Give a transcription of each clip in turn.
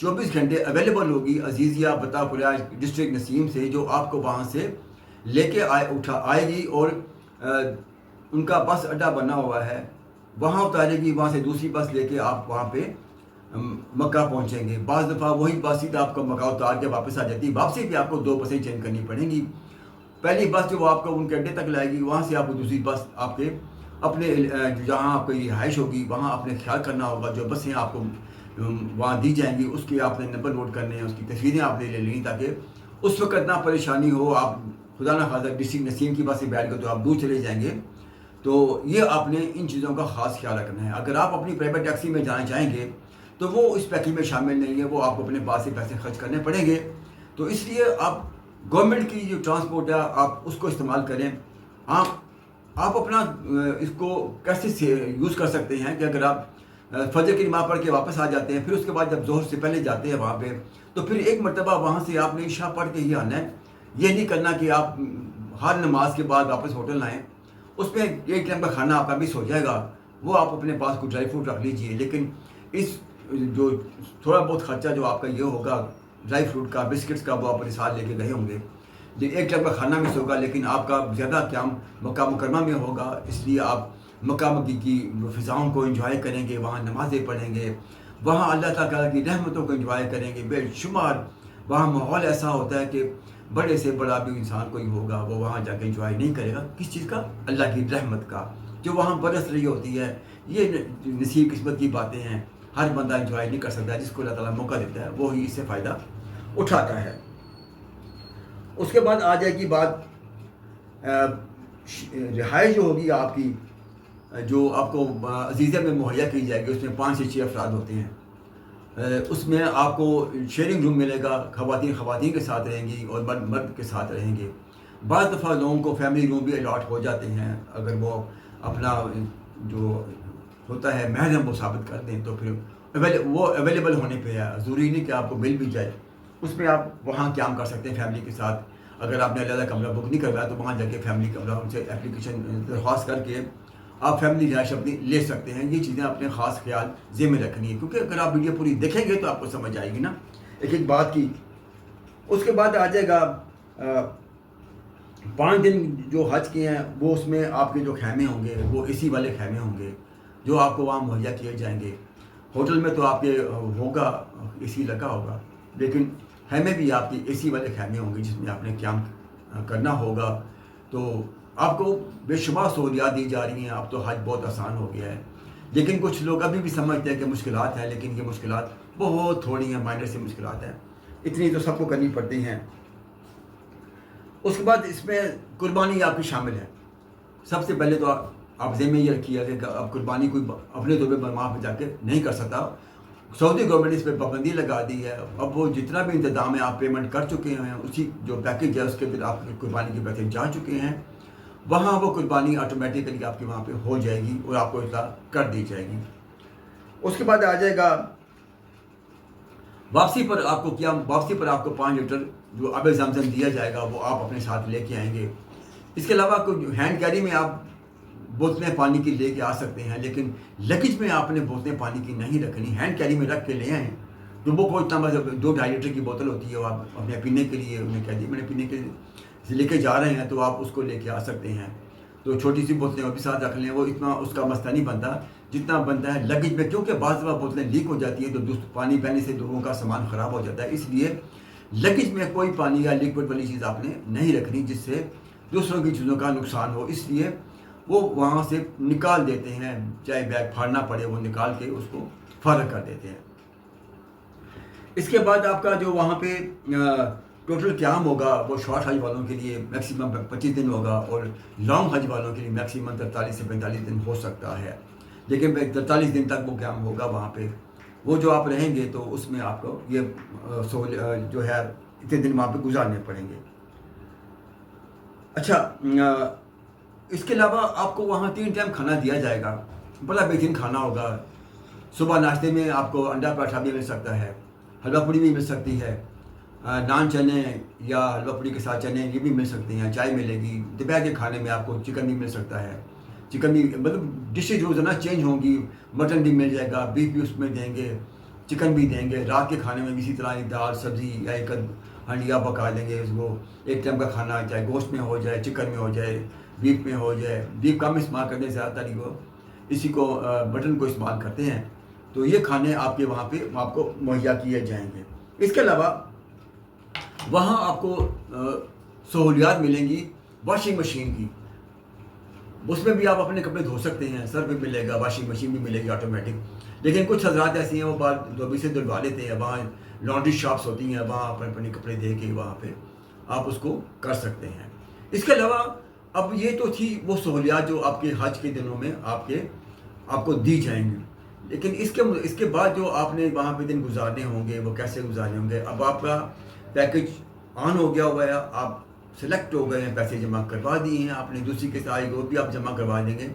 24 گھنٹے اویلیبل ہوگی عزیزیہ بتا قریش ڈسٹرکٹ نسیم سے، جو آپ کو وہاں سے لے کے آئے گی، اور ان کا بس اڈا بنا ہوا ہے، وہاں اتارے گی، وہاں سے دوسری بس لے کے آپ وہاں پہ مکہ پہنچیں گے۔ بعض دفعہ وہی بس سیدھا آپ کو مکہ اتار کے واپس آ جاتی ہے، واپسی بھی آپ کو 2 بسیں چینج کرنی پڑیں گی۔ پہلی بس جو وہ آپ کو ان کے اڈے تک لائے گی، وہاں سے آپ کو دوسری بس آپ کے اپنے جہاں آپ کی رہائش ہوگی وہاں اپنے خیال کرنا ہوگا۔ جو بسیں آپ کو وہاں دی جائیں گی اس کے آپ نے نمبر نوٹ کرنے ہیں، اس کی تصویریں آپ نے لے لیں تاکہ اس وقت نہ پریشانی ہو۔ آپ خدا نہ خواستہ ڈسٹرکٹ نسیم کی بس سے بیٹھ کر تو آپ دور چلے جائیں گے، تو یہ آپ نے ان چیزوں کا خاص خیال رکھنا ہے۔ اگر آپ اپنی پرائیویٹ ٹیکسی میں جانا چاہیں گے تو وہ اس پیکیج میں شامل نہیں ہے، وہ آپ کو اپنے پاس سے پیسے خرچ کرنے پڑیں گے۔ تو اس لیے آپ گورنمنٹ کی جو ٹرانسپورٹ ہے آپ اس کو استعمال کریں۔ آپ اپنا اس کو کیسے یوز کر سکتے ہیں کہ اگر آپ فجر کی نماز پڑھ کے واپس آ جاتے ہیں، پھر اس کے بعد جب ظہر سے پہلے جاتے ہیں وہاں پہ، تو پھر ایک مرتبہ وہاں سے آپ نے عشاء پڑھ کے ہی آنا ہے۔ یہ نہیں کرنا کہ آپ ہر نماز کے بعد واپس ہوٹل آئیں، اس میں ایک ٹائم کا کھانا آپ کا مس ہو جائے گا، وہ آپ اپنے پاس کوئی ڈرائی فروٹ رکھ لیجئے۔ لیکن اس جو تھوڑا بہت خرچہ جو آپ کا یہ ہوگا ڈرائی فروٹ کا، بسکٹس کا، وہ آپ اپنے ساتھ لے کے گئے ہوں گے۔ ایک ٹائم کا کھانا مس ہوگا، لیکن آپ کا زیادہ قیام مکہ مکرمہ میں ہوگا، اس لیے آپ مکہ کی فضاؤں کو انجوائے کریں گے، وہاں نمازیں پڑھیں گے، وہاں اللہ تعالیٰ کی رحمتوں کو انجوائے کریں گے بے شمار۔ وہاں ماحول ایسا ہوتا ہے کہ بڑے سے بڑا بھی انسان کوئی ہوگا وہ وہاں جا کے انجوائے نہیں کرے گا۔ کس چیز کا؟ اللہ کی رحمت کا، جو وہاں برس رہی ہوتی ہے۔ یہ نصیب قسمت کی باتیں ہیں، ہر بندہ انجوائے نہیں کر سکتا، جس کو اللہ تعالیٰ موقع دیتا ہے وہی اس سے فائدہ اٹھاتا ہے۔ اس کے بعد آ جائے گی بات رہائش جو ہوگی آپ کی، جو آپ کو عزیزیہ میں مہیا کی جائے گی، اس میں 5 سے 6 افراد ہوتے ہیں۔ اس میں آپ کو شیئرنگ روم ملے گا، خواتین کے ساتھ رہیں گی اور مرد کے ساتھ رہیں گے۔ بعض دفعہ لوگوں کو فیملی روم بھی الاٹ ہو جاتے ہیں، اگر وہ اپنا جو ہوتا ہے محرم وہ ثابت کر دیں تو پھر وہ اویلیبل ہونے پہ ہے، ضروری نہیں کہ آپ کو مل بھی جائے، اس میں آپ وہاں قیام کر سکتے ہیں فیملی کے ساتھ۔ اگر آپ نے علیحدہ کمرہ بک نہیں کروایا تو وہاں جا کے فیملی کمرہ ان سے اپلیکیشن درخواست کر کے آپ فیملی رہائش اپنی لے سکتے ہیں۔ یہ چیزیں اپنے خاص خیال ذہن میں رکھنی ہے، کیونکہ اگر آپ ویڈیو پوری دیکھیں گے تو آپ کو سمجھ آئے گی نا ایک بات کی۔ اس کے بعد آ جائے گا 5 دن جو حج کے ہیں، وہ اس میں آپ کے جو خیمے ہوں گے وہ اے سی والے خیمے ہوں گے جو آپ کو وہاں مہیا کیے جائیں گے۔ ہوٹل میں تو آپ کے ہوگا اے سی لگا ہوگا، لیکن خیمے بھی آپ کے اے سی والے خیمے ہوں گے جس میں آپ نے قیام کرنا ہوگا۔ تو آپ کو بے شمار سہولیات دی جا رہی ہیں، اب تو حج بہت آسان ہو گیا ہے، لیکن کچھ لوگ ابھی بھی سمجھتے ہیں کہ مشکلات ہیں، لیکن یہ مشکلات بہت تھوڑی ہیں، مائنر سے مشکلات ہیں، اتنی تو سب کو کرنی پڑتی ہیں۔ اس کے بعد اس میں قربانی آپ کی شامل ہے۔ سب سے پہلے تو آپ ذہن میں یہ رکھیے کہ اب قربانی کوئی اپنے طور پہ وہاں پہ جا کے نہیں کر سکتا، سعودی گورنمنٹ اس پہ پابندی لگا دی ہے۔ اب وہ جتنا بھی انتظام ہے آپ پیمنٹ کر چکے ہیں، اسی جو پیکیج ہے اس کے اندر آپ قربانی کے پیسے جا چکے ہیں، وہاں وہ قربانی آٹومیٹیکلی آپ کی وہاں پہ ہو جائے گی اور آپ کو اطلاع کر دی جائے گی۔ اس کے بعد آ جائے گا واپسی پر آپ کو 5 لیٹر جو آب زمزم دیا جائے گا وہ آپ اپنے ساتھ لے کے آئیں گے۔ اس کے علاوہ کوئی ہینڈ کیری میں آپ بوتلیں پانی کی لے کے آ سکتے ہیں، لیکن لگیج میں آپ نے بوتلیں پانی کی نہیں رکھنی، ہینڈ کیری میں رکھ کے لے آئیں۔ تو وہ کوئی اتنا مطلب 2-2.5 لیٹر کی بوتل ہوتی ہے، وہ آپ اپنے پینے کے لیے انہیں کہہ دیے میں نے پینے کے لے کے جا رہے ہیں تو آپ اس کو لے کے آ سکتے ہیں۔ تو چھوٹی سی بوتلیں وہ بھی ساتھ رکھ لیں، وہ اتنا اس کا مسئلہ نہیں بنتا جتنا بنتا ہے لگیج میں، کیونکہ بعض دفعہ بوتلیں لیک ہو جاتی ہیں تو پانی پہنے سے لوگوں کا سامان خراب ہو جاتا ہے۔ اس لیے لگیج میں کوئی پانی یا لیکوڈ والی چیز آپ نے نہیں رکھنی جس سے دوسروں کی چیزوں کا نقصان ہو، اس لیے وہ وہاں سے نکال دیتے ہیں، چاہے بیگ پھاڑنا پڑے وہ نکال کے اس کو فارغ کر دیتے ہیں۔ اس کے بعد آپ کا جو وہاں پہ ٹوٹل قیام ہوگا وہ شارٹ حج والوں کے لیے میکسیمم 25 دن ہوگا، اور لانگ حج والوں کے لیے میکسیمم 43 سے 45 دن ہو سکتا ہے، لیکن 43 دن تک وہ قیام ہوگا وہاں پہ۔ وہ جو آپ رہیں گے تو اس میں آپ کو یہ جو ہے اتنے دن وہاں پہ گزارنے پڑیں گے۔ اچھا، اس کے علاوہ آپ کو وہاں 3 ٹائم کھانا دیا جائے گا، بڑا بہترین کھانا ہوگا۔ صبح ناشتے میں آپ کو انڈا پراٹھا بھی مل سکتا ہے، حلوہ پوری بھی مل سکتی ہے، نان چنے یا حلوہ پوری کے ساتھ چنے یہ بھی مل سکتے ہیں، چائے ملے گی۔ دوپہر کے کھانے میں آپ کو چکن بھی مل سکتا ہے، چکن بھی مطلب ڈشیں روزانہ چینج ہوں گی، مٹن بھی مل جائے گا، بیف بھی اس میں دیں گے، چکن بھی دیں گے. رات کے کھانے میں اسی طرح ایک دال سبزی یا ایک ہنڈیا پکا دیں گے اس کو. ایک ٹائم کا کھانا چاہے گوشت میں ہو جائے, چکن میں ہو جائے, بیف میں ہو جائے. بیف کم استعمال کرتے ہیں زیادہ تر کو, اسی کو مٹن کو استعمال کرتے ہیں. تو یہ کھانے آپ کے وہاں پہ آپ کو مہیا کیے جائیں گے. اس کے علاوہ وہاں آپ کو سہولیات ملیں گی واشنگ مشین کی. اس میں بھی آپ اپنے کپڑے دھو سکتے ہیں, سر بھی ملے گا, واشنگ مشین بھی ملے گی آٹومیٹک. لیکن کچھ حضرات ایسی ہیں وہ بار دھوبی سے دھلوا لیتے ہیں, وہاں لانڈری شاپس ہوتی ہیں, وہاں اپنے کپڑے دے کے وہاں پہ آپ اس کو کر سکتے ہیں. اس کے علاوہ اب یہ تو تھی وہ سہولیات جو آپ کے حج کے دنوں میں آپ کو دی جائیں گی. لیکن اس کے بعد جو آپ نے وہاں پہ دن گزارنے ہوں گے وہ کیسے گزارنے ہوں گے. اب آپ کا پیکج آن ہو گیا ہوا ہے, آپ سلیکٹ ہو گئے ہیں, پیسے جمع کروا دیے ہیں آپ نے, دوسری کے ساتھ وہ بھی آپ جمع کروا دیں گے.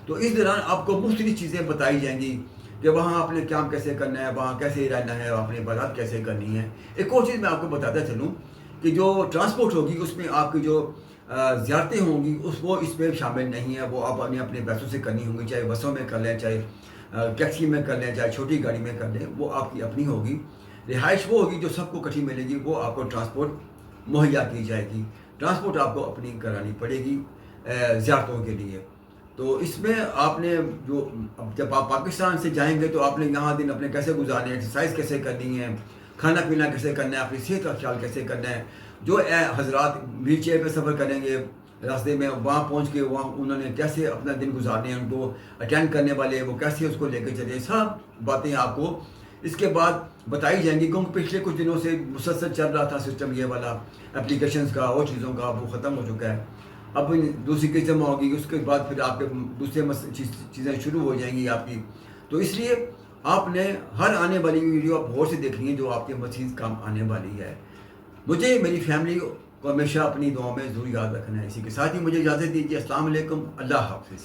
تو اس دوران آپ کو مختلف چیزیں بتائی جائیں گی کہ وہاں آپ نے کام کیسے کرنا ہے, وہاں کیسے رہنا ہے, آپ نے عبادات کیسے کرنی ہے. ایک اور چیز میں آپ کو بتاتا چلوں کہ جو ٹرانسپورٹ ہوگی اس میں آپ کی جو زیارتیں ہوں گی وہ اس میں شامل نہیں ہے. وہ آپ اپنے پیسوں سے کرنی ہوں گی, چاہے بسوں میں کر لیں, چاہے ٹیکسی میں کر لیں, چاہے چھوٹی گاڑی میں کر لیں, وہ آپ کی اپنی ہوگی. رہائش وہ ہوگی جو سب کو کٹھی ملے گی, وہ آپ کو ٹرانسپورٹ مہیا کی جائے گی. ٹرانسپورٹ آپ کو اپنی کرانی پڑے گی زیارتوں کے لیے. تو اس میں آپ نے جب آپ پاکستان سے جائیں گے تو آپ نے یہاں دن اپنے کیسے گزارنے ہیں, ایکسرسائز کیسے کرنی ہے, کھانا پینا کیسے کرنا ہے, اپنی صحت کا خیال کیسے کرنا ہے. جو حضرات ویل چیئر پہ سفر کریں گے راستے میں, وہاں پہنچ کے وہاں انہوں نے کیسے اپنا دن گزارنے ہیں, ان کو اٹینڈ کرنے والے وہ کیسے اس کو لے کے چلے, سب باتیں آپ کو اس کے بعد بتائی جائیں گی. کیونکہ پچھلے کچھ دنوں سے مسلسل چل رہا تھا سسٹم یہ والا اپلیکیشنز کا اور چیزوں کا, وہ ختم ہو چکا ہے. اب دوسری قسم ہوگی, اس کے بعد پھر آپ کے دوسرے چیزیں شروع ہو جائیں گی آپ کی. تو اس لیے آپ نے ہر آنے والی ویڈیو آپ غور سے دیکھنی ہے جو آپ کے مزید کام آنے والی ہے. مجھے میری فیملی کو ہمیشہ اپنی دعاؤں میں ضرور یاد رکھنا ہے. اسی کے ساتھ ہی مجھے اجازت دیجیے. السلام علیکم, اللہ حافظ.